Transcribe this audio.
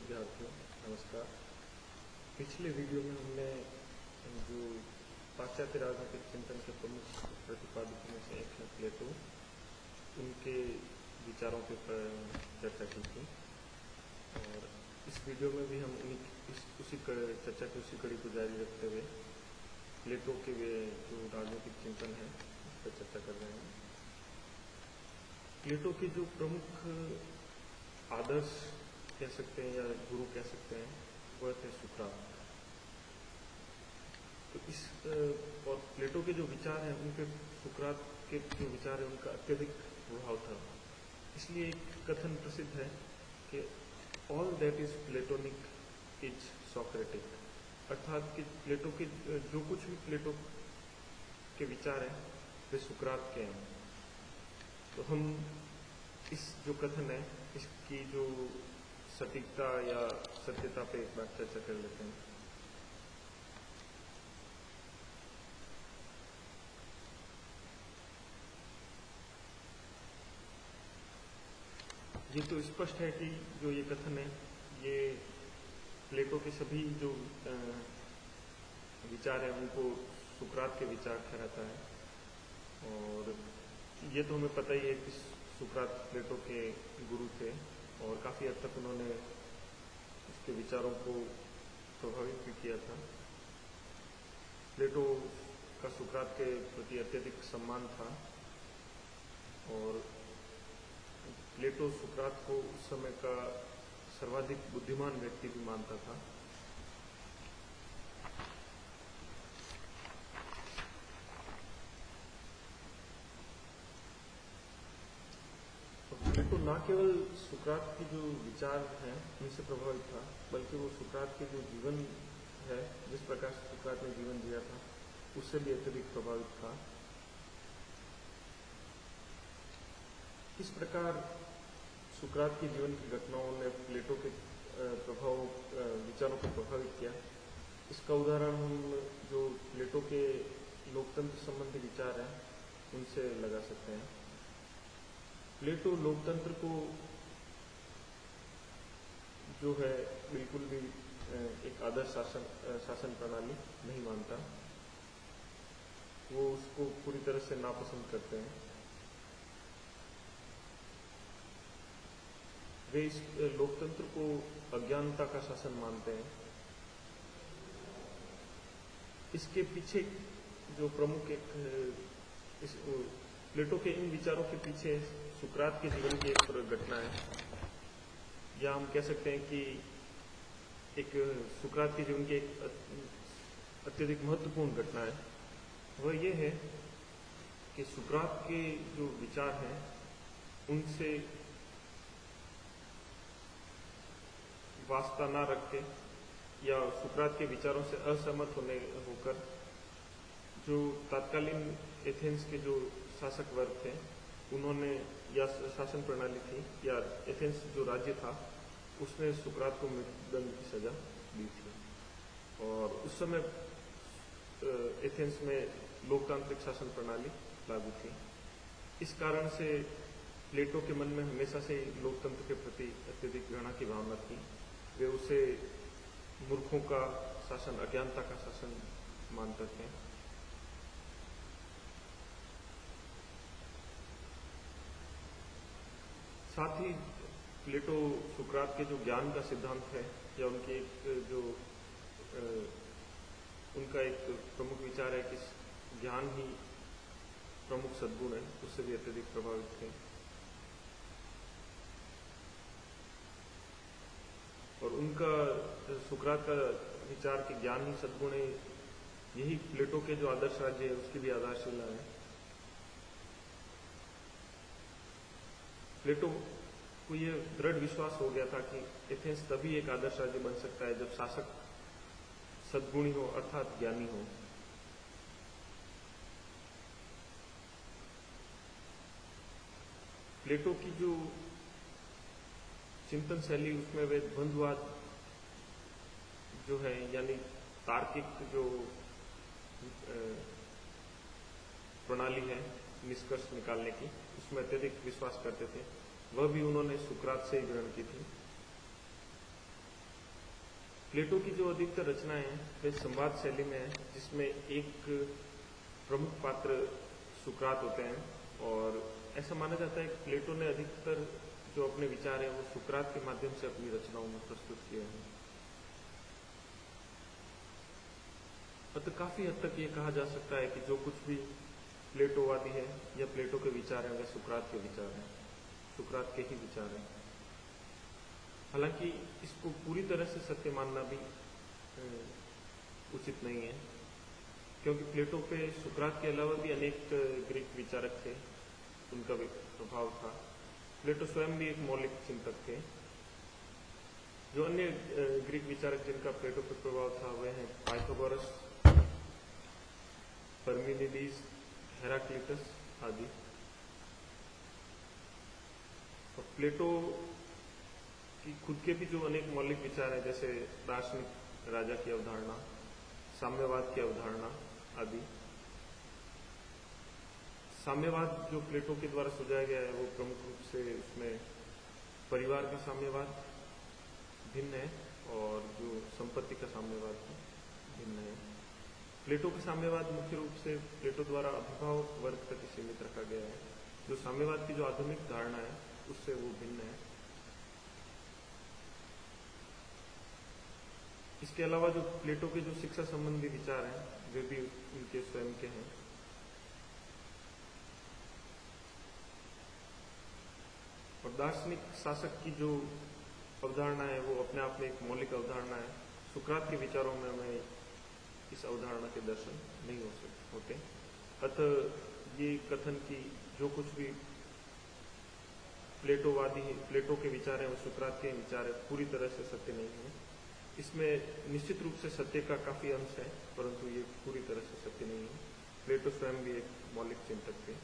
विद्यार्थियों नमस्कार। पिछले वीडियो में हमने जो पाश्चात्य राजनीतिक चिंतन के प्रमुख प्रतिपादकों में से एक है प्लेटो, उनके विचारों के पर चर्चा की थी। और इस वीडियो में भी हम उसी चर्चा की उसी कड़ी को जारी रखते हुए प्लेटो के जो राजनीतिक चिंतन है उस पर चर्चा कर रहे हैं। प्लेटो के जो प्रमुख आदर्श कह सकते हैं या गुरु कह सकते हैं वह थे सुकरात। तो इस और प्लेटो के जो विचार हैं उनके सुकरात के जो विचार है उनका अत्यधिक प्रभाव था। इसलिए एक कथन प्रसिद्ध है कि all that is platonic is Socratic, अर्थात कि प्लेटो के जो कुछ भी प्लेटो के विचार हैं वे सुकरात के हैं। तो हम इस जो कथन है इसकी जो सटीकता या सत्यता पे एक बार चर्चा कर लेते हैं। ये तो स्पष्ट है कि जो ये कथन है ये प्लेटो के सभी जो विचार हैं उनको सुकरात के विचार ठहराता है। और ये तो हमें पता ही है कि सुकरात प्लेटो के गुरु थे और काफ़ी हद तक उन्होंने उसके विचारों को प्रभावित भी किया था। प्लेटो का सुकरात के प्रति अत्यधिक सम्मान था और प्लेटो सुकरात को उस समय का सर्वाधिक बुद्धिमान व्यक्ति भी मानता था। प्लेटो न केवल सुकरात के जो विचार हैं उनसे प्रभावित था, बल्कि वो सुकरात के जो जीवन है, जिस प्रकार से सुकरात ने जीवन जिया था, उससे भी अत्यधिक प्रभावित था। किस प्रकार सुकरात के जीवन की घटनाओं ने प्लेटो के विचारों को प्रभावित किया, इसका उदाहरण हम जो प्लेटो के लोकतंत्र संबंधी विचार हैं उनसे लगा सकते हैं। प्लेटो लोकतंत्र को जो है बिल्कुल भी एक आदर्श शासन प्रणाली नहीं मानता। वो उसको पूरी तरह से नापसंद करते हैं। वे इस लोकतंत्र को अज्ञानता का शासन मानते हैं। इसके पीछे जो प्रमुख इस प्लेटो के इन विचारों के पीछे सुकरात के जीवन की एक घटना है, या हम कह सकते हैं कि एक सुकरात के जीवन की एक अत्यधिक महत्वपूर्ण घटना है। वह यह है कि सुकरात के जो विचार हैं उनसे वास्ता ना रख के या सुकरात के विचारों से असहमत होकर जो तत्कालीन एथेंस के जो शासक वर्ग थे उन्होंने, या शासन प्रणाली थी, या एथेंस जो राज्य था उसने सुकरात को मृत्युदंड की सजा दी थी। और उस समय एथेंस में लोकतांत्रिक शासन प्रणाली लागू थी। इस कारण से प्लेटो के मन में हमेशा से लोकतंत्र के प्रति अत्यधिक घृणा की भावना थी। वे उसे मूर्खों का शासन, अज्ञानता का शासन मानते थे। साथ ही प्लेटो सुकरात के जो ज्ञान का सिद्धांत है या उनके उनका एक प्रमुख विचार है कि ज्ञान ही प्रमुख सद्गुण है, उससे भी अत्यधिक प्रभावित थे। और उनका सुकरात का विचार कि ज्ञान ही सद्गुण है, यही प्लेटो के जो आदर्श राज्य है उसकी भी आधारशिला है। प्लेटो को ये दृढ़ विश्वास हो गया था कि एथेंस तभी एक आदर्श राज्य बन सकता है जब शासक सद्गुणी हो, अर्थात ज्ञानी हो। प्लेटो की जो चिंतन शैली उसमें वे द्वंद्ववाद जो है, यानी तार्किक जो प्रणाली है निष्कर्ष निकालने की, उसमें अत्यधिक विश्वास करते थे। वह भी उन्होंने सुकरात से ही ग्रहण की थी। प्लेटो की जो अधिकतर रचनाएं हैं वे संवाद शैली में है, जिसमें एक प्रमुख पात्र सुकरात होते हैं और ऐसा माना जाता है कि प्लेटो ने अधिकतर जो अपने विचार हैं वो सुकरात के माध्यम से अपनी रचनाओं में प्रस्तुत किए हैं। अतः काफी हद तक ये कहा जा सकता है कि जो कुछ भी प्लेटोवादी है या प्लेटो के विचार हैं वे सुकरात के विचार हैं, सुकरात के ही विचार हैं। हालांकि इसको पूरी तरह से सत्य मानना भी उचित नहीं है, क्योंकि प्लेटो पे सुकरात के अलावा भी अनेक ग्रीक विचारक थे, उनका भी प्रभाव था। प्लेटो स्वयं भी एक मौलिक चिंतक थे। जो अन्य ग्रीक विचारक जिनका प्लेटो पर प्रभाव था वे हैं पाइथागोरस, परमिनिडीज, हेराक्लिटस आदि। और प्लेटो की खुद के भी जो अनेक मौलिक विचार हैं, जैसे दार्शनिक राजा की अवधारणा, साम्यवाद की अवधारणा आदि। साम्यवाद जो प्लेटो के द्वारा सुझाया गया है वो प्रमुख रूप से उसमें परिवार का साम्यवाद भिन्न है और जो संपत्ति का साम्यवाद भिन्न है। प्लेटो का साम्यवाद मुख्य रूप से प्लेटो द्वारा अभिभावक वर्ग तक सीमित रखा गया है। जो साम्यवाद की जो आधुनिक धारणा है उससे वो भिन्न है। इसके अलावा जो प्लेटो के जो शिक्षा संबंधी विचार हैं वे भी उनके स्वयं के हैं। और दार्शनिक शासक की जो अवधारणा है वो अपने आप में एक मौलिक अवधारणा है। सुकरात के विचारों में हमें इस अवधारणा के दर्शन नहीं होते। अतः ये कथन की जो कुछ भी प्लेटो के विचार हैं वो सुकरात के विचार है, पूरी तरह से सत्य नहीं है। इसमें निश्चित रूप से सत्य का काफी अंश है, परंतु ये पूरी तरह से सत्य नहीं है। प्लेटो स्वयं भी एक मौलिक चिंतक थे।